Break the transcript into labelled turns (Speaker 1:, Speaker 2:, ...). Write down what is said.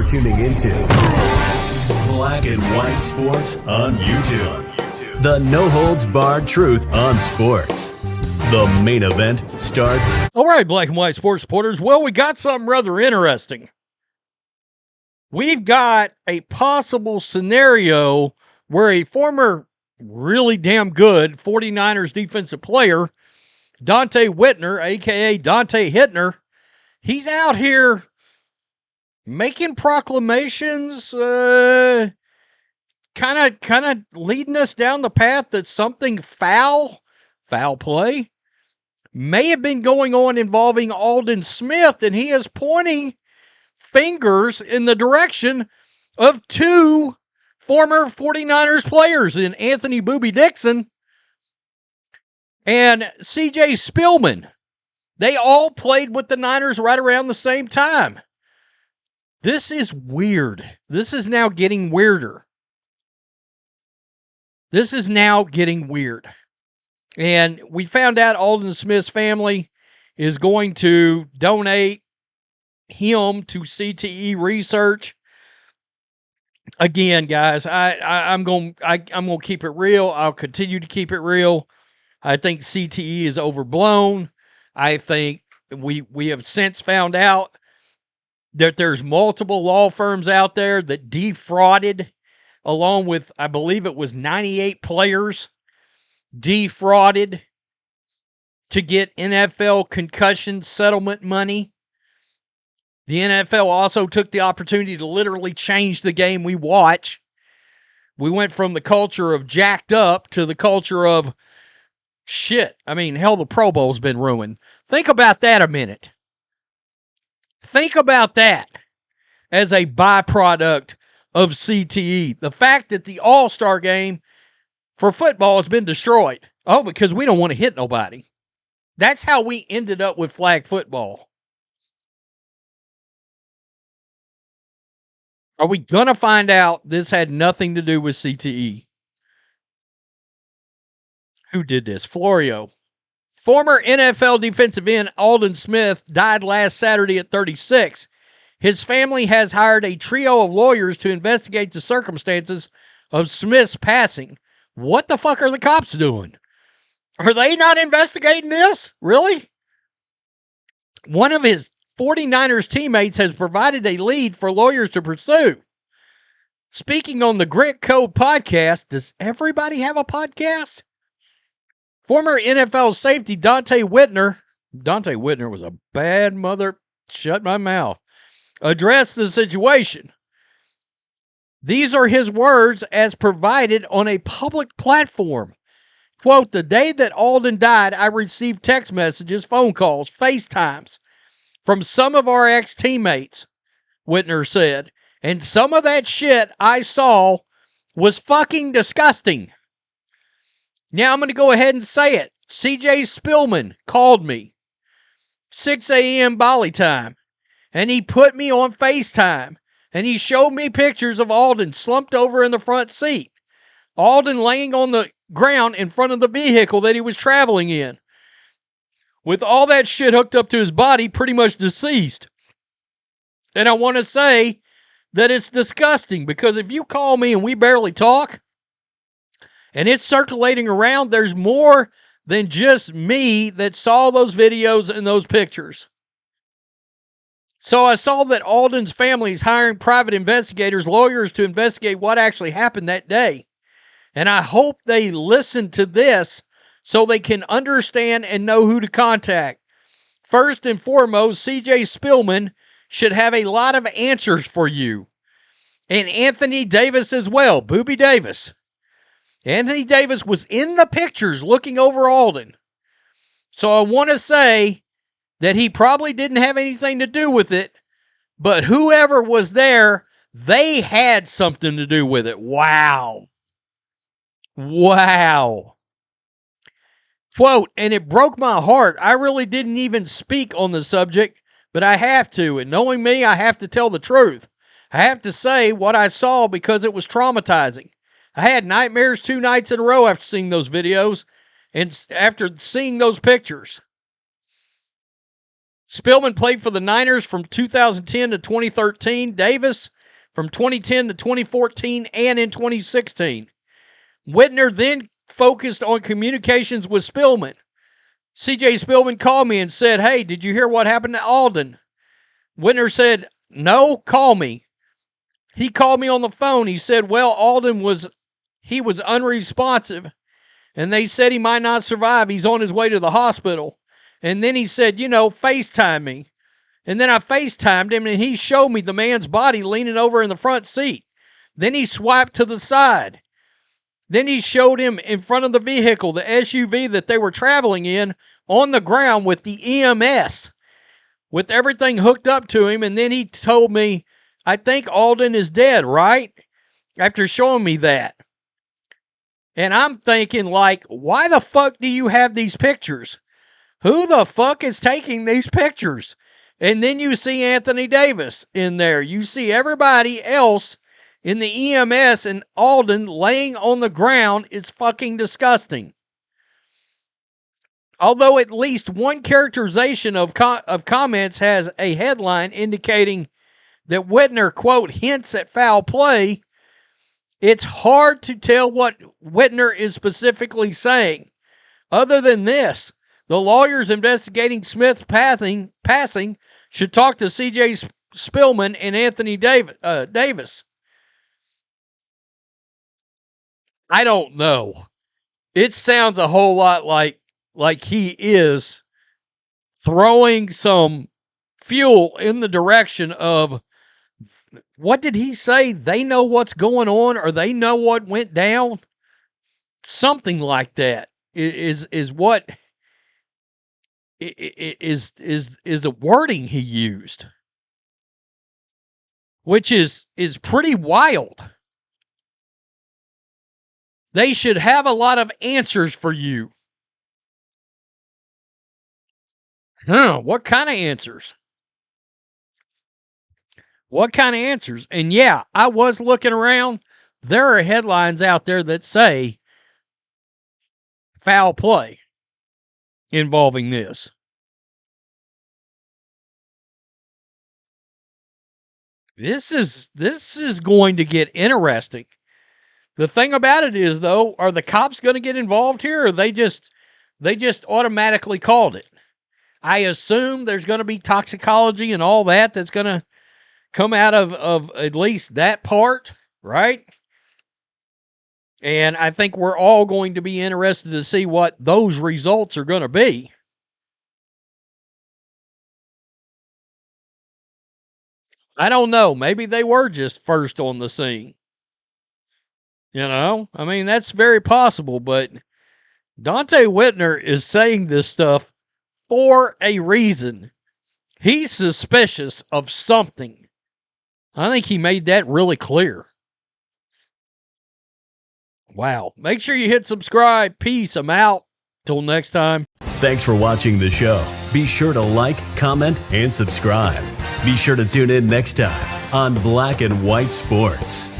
Speaker 1: You're tuning into Black and White Sports on YouTube. The no-holds-barred truth on sports. The main event starts.
Speaker 2: All right, Black and White Sports supporters. Well, we got something rather interesting. We've got a possible scenario where a former really damn good 49ers defensive player, Donte Whitner, a.k.a. Donte Whitner, he's out here making proclamations, kind of leading us down the path that something foul play, may have been going on involving Aldon Smith, and he is pointing fingers in the direction of two former 49ers players in Anthony "Booby" Dixon and C.J. Spillman. They all played with the Niners right around the same time. This is weird. This is now getting weirder. And we found out Aldon Smith's family is going to donate him to CTE research. Again, guys, I'm going to keep it real. I'll continue to keep it real. I think CTE is overblown. I think we have since found out that there's multiple law firms out there that defrauded, along with, I believe it was 98 players, defrauded to get NFL concussion settlement money. The NFL also took the opportunity to literally change the game we watch. We went from the culture of jacked up to the culture of shit. I mean, hell, the Pro Bowl's been ruined. Think about that a minute. Think about that as a byproduct of CTE. The fact that the All-Star game for football has been destroyed. Oh, because we don't want to hit nobody. That's how we ended up with flag football. Are we going to find out this had nothing to do with CTE? Who did this? Florio. Former NFL defensive end Aldon Smith died last Saturday at 36. His family has hired a trio of lawyers to investigate the circumstances of Smith's passing. What the fuck are the cops doing? Are they not investigating this? Really? One of his 49ers teammates has provided a lead for lawyers to pursue. Speaking on the Grit Code podcast, does everybody have a podcast? Former NFL safety Donte Whitner was a bad mother, shut my mouth, addressed the situation. These are his words as provided on a public platform. Quote, "The day that Aldon died, I received text messages, phone calls, FaceTimes from some of our ex-teammates," Whitner said. "And some of that shit I saw was fucking disgusting." Now I'm going to go ahead and say it. C.J. Spillman called me, 6 a.m. Bali time, and he put me on FaceTime, and he showed me pictures of Aldon slumped over in the front seat, Aldon laying on the ground in front of the vehicle that he was traveling in, with all that shit hooked up to his body, pretty much deceased. And I want to say that it's disgusting, because if you call me and we barely talk, and it's circulating around, there's more than just me that saw those videos and those pictures. So I saw that Aldon's family is hiring private investigators, lawyers, to investigate what actually happened that day. And I hope they listen to this so they can understand and know who to contact. First and foremost, C.J. Spillman should have a lot of answers for you. And Anthony Davis as well, Booby Davis. Anthony Davis was in the pictures looking over Aldon. So I want to say that he probably didn't have anything to do with it, but whoever was there, they had something to do with it. Wow. Quote, "And it broke my heart. I really didn't even speak on the subject, but I have to. And knowing me, I have to tell the truth. I have to say what I saw because it was traumatizing. I had nightmares 2 nights in a row after seeing those videos and after seeing those pictures." Spillman played for the Niners from 2010 to 2013. Davis from 2010 to 2014 and in 2016. Whitner then focused on communications with Spillman. C.J. Spillman called me and said, "Hey, did you hear what happened to Aldon?" Whitner said, "No, call me." He called me on the phone. He said, "Well, Aldon was unresponsive, and they said he might not survive. He's on his way to the hospital." And then he said, FaceTime me. And then I FaceTimed him, and he showed me the man's body leaning over in the front seat. Then he swiped to the side. Then he showed him in front of the vehicle, the SUV that they were traveling in, on the ground with the EMS, with everything hooked up to him. And then he told me, "I think Aldon is dead," right? After showing me that. And I'm thinking, why the fuck do you have these pictures? Who the fuck is taking these pictures? And then you see Anthony Davis in there. You see everybody else in the EMS, and Aldon laying on the ground is fucking disgusting. Although at least one characterization of comments has a headline indicating that Whitner, quote, hints at foul play, it's hard to tell what Whitner is specifically saying. Other than this, the lawyers investigating Smith's passing should talk to C.J. Spillman and Anthony Davis. I don't know. It sounds a whole lot like he is throwing some fuel in the direction of, what did he say? They know what's going on, or they know what went down? Something like that is what is the wording he used, which is pretty wild. They should have a lot of answers for you. What kind of answers? What kind of answers? And yeah, I was looking around. There are headlines out there that say foul play involving this. This is going to get interesting. The thing about it is, though, are the cops going to get involved here, or they just automatically called it? I assume there's going to be toxicology and all that's going to come out of at least that part, right? And I think we're all going to be interested to see what those results are going to be. I don't know. Maybe they were just first on the scene. I mean, that's very possible, but Donte Whitner is saying this stuff for a reason. He's suspicious of something. I think he made that really clear. Wow. Make sure you hit subscribe. Peace. I'm out. Till next time.
Speaker 1: Thanks for watching the show. Be sure to like, comment, and subscribe. Be sure to tune in next time on Black and White Sports.